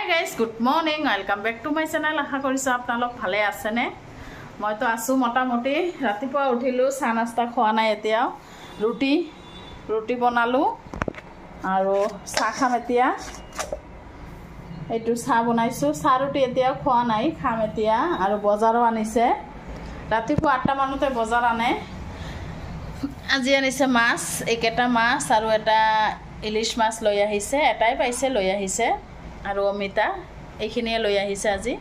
guys, good morning. Welcome back to my channel. আশা কৰিছো আপোনালোক ভালে আছে নে? মই তো আছো মোটামুটি ৰাতিপুৱা উঠিলো চাহ নাস্তা খোৱা নাই এতিয়া ৰুটি বনালো আৰু চাহ খাম এতিয়া এইটো চাহ বনাইছো চাহ ৰুটি এতিয়া খোৱা নাই খাম এতিয়া আৰু বজাৰো আনিছে ৰাতিপুৱা 8টা মানতে বজাৰ আনে আজি আনিছে মাছ একেটা মাছ আৰু এটা ইলিশ মাছ লৈ আহিছে এটাই পাইছে লৈ আহিছে আৰু অমিতা এইখিনিয়ে লৈ আহিছে আজি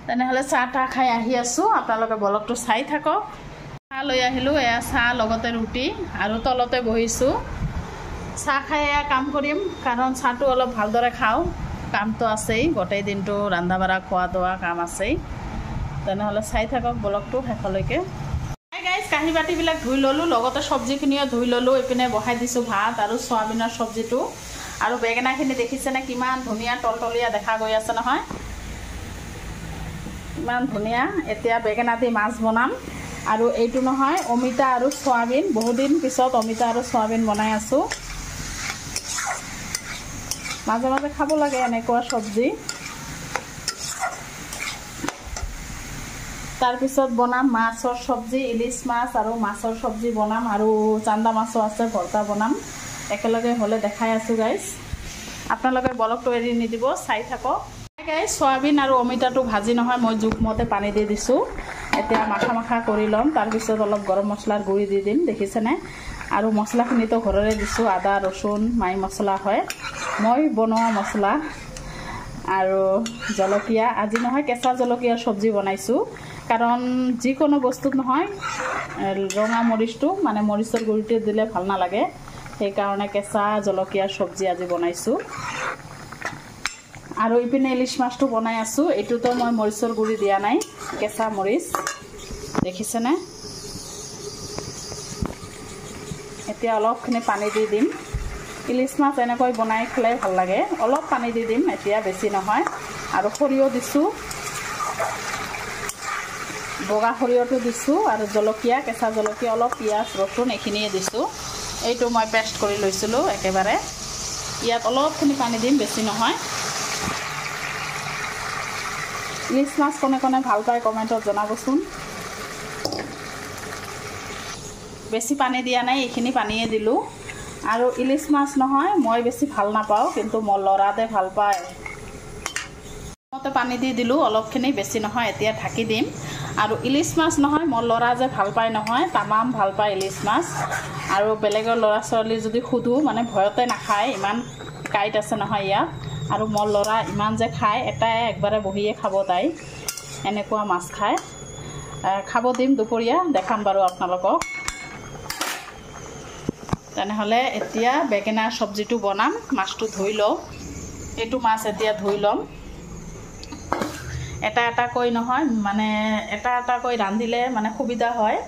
তেনেহলে চাহটা খাই আহি আছো আপোনালোকে ব্লগটো চাই থাকক চাহ লৈ আহিলো এয়া চাহ লগতে ৰুটি আৰু তলতে বহিছো চাহ খাই কাম কৰিম কাৰণ চাহটো অলপ ভালদৰে খাও কামটো আছেই গোটেই দিনটো ৰান্ধা বাঢ়া খোৱা দোৱা কাম আছেই তেনেহলে চাই থাকক ব্লগটো শেষলৈকে গাইস কাহি বাটি বিলাক ধুই ললো লগতে সবজিখিনিও ধুই ললো এপিনে বহাই দিছো ভাত আৰু সোয়াবিনৰ সবজিটো আৰু বেগেনাখিনি দেখিছে না কিমান ধুনিয়া টলটলিয়া দেখা গৈ আছে নহয় ইমান ধুনিয়া এতিয়া বেগেনা দি মাছ বনাম আৰু এইটো নহয় অমিতা আৰু সোয়াবিন বহুদিন পিছত অমিতা আৰু সোয়াবিন বনাই আছো মাজে মাজে খাব লাগে এনেকুৱা সবজি তাৰ পিছত বনাম মাছৰ সবজি ইলিশ মাছ আৰু মাছৰ সবজি বনাম আৰু চান্দা মাছও আছে ভৰ্তা বনাম একেলগে হলে দেখাই আছো গাইস আপোনালোকে ব্লগটো এৰি নিদিব চাই থাকক গাইস সোয়াবিন আৰু অমিতাটো ভাজি নহয় মই জুখমতে পানী দি দিছো এতিয়া মাখা কৰি লম তাৰ পিছত অলপ গৰম মছলাৰ গুড়ি দি দিম দেখিছে নে আৰু মছলাখিনি তো ঘৰৰে দিছো আদা ৰসুন মাই মছলা হয় মই বনোৱা মছলা আৰু জলকীয়া আজি নহয় কেঁচা জলকীয়াৰ সবজি বনাইছো কাৰণ যিকোনো বস্তুত নহয় ৰঙা মৰিচটো মানে মৰিচৰ গুড়িটো দিলে ভাল নালাগে সেই কাৰণে কেঁচা জলকীয়াৰ সবজি আজি বনাইছো আৰু ইপিনে ইলিশ মাছটো বনাই আছো এটোতো মই মৰিচৰ গুড়ি দিয়া নাই কেঁচা মৰিচ দেখিছে নে এতিয়া অলপখিনি পানী দি দিম ইলিশ মাছ এনেকৈ বনাই খালে ভাল লাগে অলপ পানী দি দিম এতিয়া বেছি নহয় আৰু সৰিয়হ দিছো বগা সৰিয়হটো দিছো আৰু জলকীয়া কেঁচা জলকীয়া অলপ পিয়াজ ৰসুন এইখিনিয়ে দিছো এইটো মই পেষ্ট কৰি লৈছিলো একেবাৰে ইয়াত অলপখিনি পানী দিম বেছি নহয় ইলিশ মাছ কোনে কোনে ভাল পায় কমেন্টত জনাবচোন বেছি পানী দিয়া নাই এইখিনি পানীয়ে দিলো আৰু ইলিশ মাছ নহয় মই বেছি ভাল নাপাও কিন্তু মোৰ লৰাদে ভাল পায় মতে পানী দি দিলো অলপখিনি বেছি নহয় এতিয়া ঢাকি দিম আৰু ইলিশ মাছ নহয় মোৰ লৰা যে ভাল পায় নহয় তামাম ভাল পায় ইলিশ মাছ আৰু বেলেগৰ লৰা ছোৱালী যদি খুদু মানে ভয়তে নাখায় ইমান কাইট আছে নহয় ইয়াত আৰু মোৰ লৰা ইমান যে খায় এটাই একবাৰে বহিয়ে খাব তাই এনেকুৱা মাছ খায় খাব দিম দুপৰীয়া দেখাম বাৰু আপোনালোকক তেনেহলে এতিয়া বেগেনাৰ সবজিটো বনাম মাছটো ধুই লওঁ এইটো মাছ এতিয়া ধুই লম এটা কৈ নহয় মানে এটা কৈ ৰান্ধিলে মানে সুবিধা হয়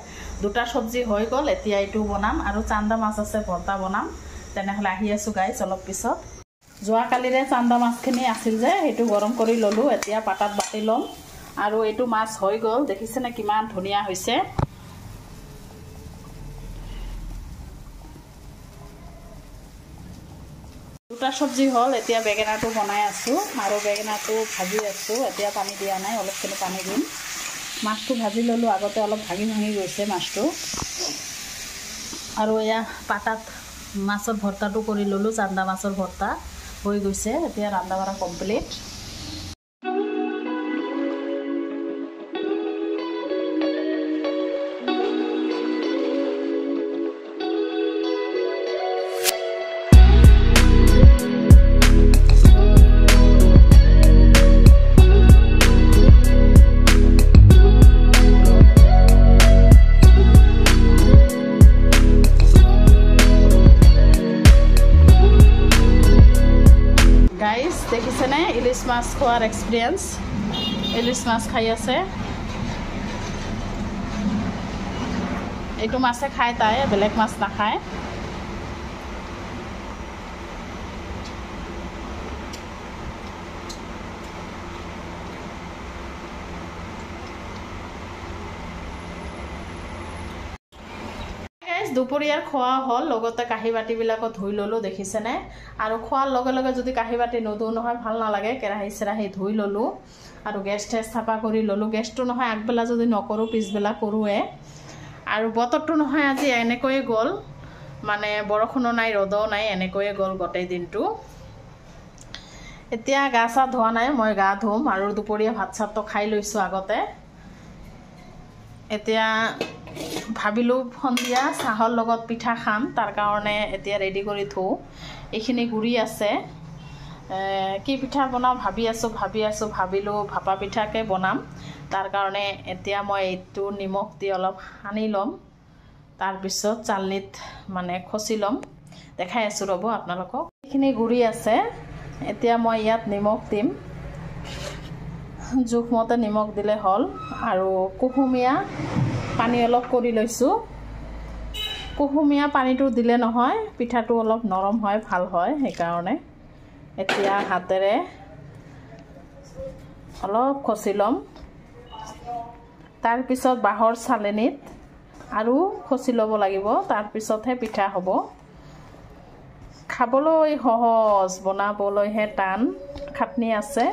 দুটা সবজি হৈ গল এতিয়া এইটো বনাম আৰু চান্দা মাছ আছে ভৰ্তা বনাম তেনেহলে আহি আছো গাইস অলপ পিছত যোৱা কালিৰে চান্দা মাছখিনি আছিল যে এইটো গৰম কৰি ললো এতিয়া পাতাত বাটি লম আৰু এইটো মাছ হৈ গল দেখিছে নে কিমান ধুনিয়া হৈছে দুটা সবজি হল এতিয়া বেগেনাটো বনাই আছো আৰু বেগেনাটো ভাজি আছো এতিয়া পানী দিয়া নাই অলপখিনি পানী দিম মাছটো ভাজি ললো আগতে অলপ ভাগি গৈছে মাছটো আৰু এয়া পাতাত মাছৰ ভৰ্তাটো কৰি ললো চান্দা মাছৰ ভৰ্তা হৈ গৈছে এতিয়া ৰান্ধা বাঢ়া কমপ্লিট দেখিছে নে ইলিশ মাছ খোৱাৰ এক্সপিৰিয়েন্স ইলিশ মাছ খাই আছে এইটো মাছে খায় তাই বেলেগ মাছ নাখায় দুপৰীয়াৰ খোৱা হ'ল লগতে কাঁহী বাটিবিলাকো ধুই ল'লোঁ দেখিছেনে আৰু খোৱাৰ লগে লগে যদি কাঁহী বাটি নধুও নহয় ভাল নালাগে কেৰাহী চেৰাহী ধুই ল'লোঁ আৰু গেছ টেছ চাফা কৰি ল'লোঁ গেছটো নহয় আগবেলা যদি নকৰোঁ পিছবেলা কৰোঁৱে আৰু বতৰটো নহয় আজি এনেকৈয়ে গ'ল মানে বৰষুণো নাই ৰ'দো নাই এনেকৈয়ে গ'ল গোটেই দিনটো এতিয়া গা চা ধোৱা নাই মই গা ধুম আৰু দুপৰীয়া ভাত চাতটো খাই লৈছোঁ আগতে এতিয়া ভাবিলোঁ সন্ধিয়া চাহৰ লগত পিঠা খাম তাৰ কাৰণে এতিয়া ৰেডি কৰি থওঁ এইখিনি গুড়ি আছে কি পিঠা বনাওঁ ভাবিলোঁ ভাপা পিঠাকে বনাম তাৰ কাৰণে এতিয়া মই এইটো নিমখ দি অলপ সানি ল'ম তাৰপিছত চালনীত মানে খচি ল'ম দেখাই আছোঁ ৰ'ব আপোনালোকক এইখিনি গুড়ি আছে এতিয়া মই ইয়াত নিমখ দিম জোখমতে নিমখ দিলে হ'ল আৰু কুহুমীয়া পানী অলপ কৰি লৈছোঁ কুহুমীয়া পানীটো দিলে নহয় পিঠাটো অলপ নৰম হয় ভাল হয় সেইকাৰণে এতিয়া হাতেৰে অলপ খচি ল'ম তাৰপিছত বাঁহৰ চালনীত আৰু খচি ল'ব লাগিব তাৰপিছতহে পিঠা হ'ব খাবলৈ সহজ বনাবলৈহে টান খাটনি আছে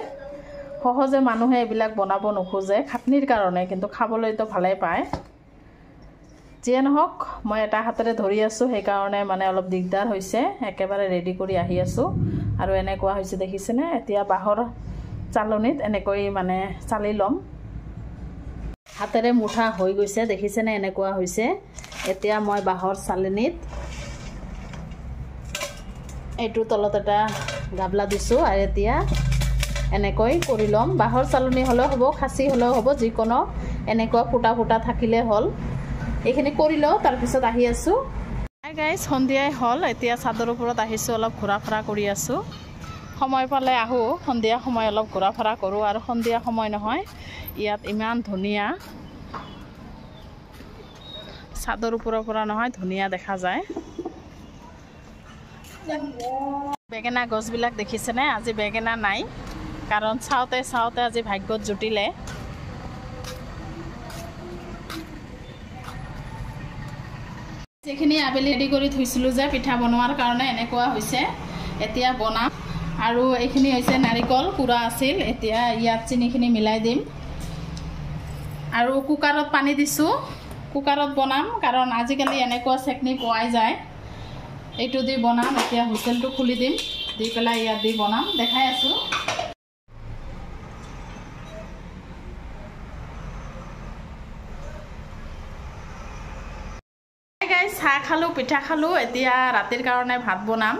সহজে মানুহে এইবিলাক বনাব নোখোজে খাটনিৰ কাৰণে কিন্তু খাবলৈতো ভালেই পায় যিয়ে নহওক মই এটা হাতেৰে ধৰি আছোঁ সেইকাৰণে মানে অলপ দিগদাৰ হৈছে একেবাৰে ৰেডি কৰি আহি আছোঁ আৰু এনেকুৱা হৈছে দেখিছেনে এতিয়া বাঁহৰ চালনীত এনেকৈ মানে চালি ল'ম হাতেৰে মুঠা হৈ গৈছে দেখিছেনে এনেকুৱা হৈছে এতিয়া মই বাঁহৰ চালনীত এইটো তলত এটা গাবলা দিছোঁ আৰু এতিয়া এনেকৈ কৰি ল'ম বাঁহৰ চালনী হ'লেও হ'ব খাচি হ'লেও হ'ব যিকোনো এনেকুৱা ফুটা ফুটা থাকিলে হ'ল এইখিনি কৰি লওঁ তাৰপিছত আহি আছোঁ হাই গাইজ সন্ধিয়াই হ'ল এতিয়া চাদৰ ওপৰত আহিছোঁ অলপ ঘূৰা ফুৰা কৰি আছোঁ সময় পালে আহোঁ সন্ধিয়া সময় অলপ ঘূৰা ফুৰা কৰোঁ আৰু সন্ধিয়া সময় নহয় ইয়াত ইমান ধুনীয়া চাদৰ ওপৰৰ পৰা নহয় ধুনীয়া দেখা যায় বেঙেনা গছবিলাক দেখিছেনে আজি বেঙেনা নাই কাৰণ চাওঁতে আজি ভাগ্যত জুটিলে যিখিনি আবেলি ৰেডি কৰি থৈছিলোঁ যে পিঠা বনোৱাৰ কাৰণে এনেকুৱা হৈছে এতিয়া বনাম আৰু এইখিনি হৈছে নাৰিকল কুৰা আছিল এতিয়া ইয়াত চেনিখিনি মিলাই দিম আৰু কুকাৰত পানী দিছোঁ কুকাৰত বনাম কাৰণ আজিকালি এনেকুৱা চেকনি পোৱাই যায় এইটো দি বনাম এতিয়া হুইচেলটো খুলি দিম দি পেলাই ইয়াত দি বনাম দেখাই আছোঁ চাহ খালোঁ পিঠা খালোঁ এতিয়া ৰাতিৰ কাৰণে ভাত বনাম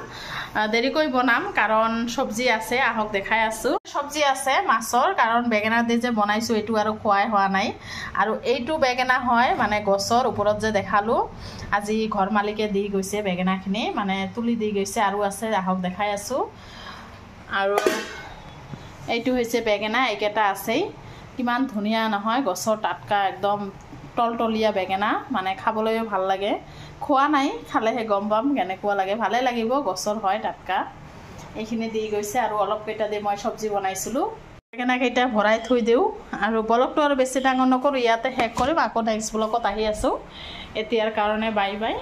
দেৰিকৈ বনাম কাৰণ চব্জি আছে আহক দেখাই আছোঁ চব্জি আছে মাছৰ কাৰণ বেঙেনা দি যে বনাইছোঁ এইটো আৰু খোৱাই হোৱা নাই আৰু এইটো বেঙেনা হয় মানে গছৰ ওপৰত যে দেখালোঁ আজি ঘৰ মালিকে দি গৈছে বেঙেনাখিনি মানে তুলি দি গৈছে আৰু আছে আহক দেখাই আছোঁ আৰু এইটো হৈছে বেঙেনা এইকেইটা আছেই কিমান ধুনীয়া নহয় গছৰ টাটকা একদম টলটলীয়া বেঙেনা মানে খাবলৈও ভাল লাগে খোৱা নাই খালেহে গম পাম কেনেকুৱা লাগে ভালে লাগিব গছৰ হয় টাটকা এইখিনি দি গৈছে আৰু অলপ কেইটা দি মই চব্জি বনাইছিলোঁ বেঙেনা কেইটা ভৰাই থৈ দিওঁ আৰু ব্লগটো আৰু বেছি ডাঙৰ নকৰোঁ ইয়াতে শেষ কৰিম আকৌ নেক্সট ব্লগত আহি আছোঁ এতিয়াৰ কাৰণে বাই বাই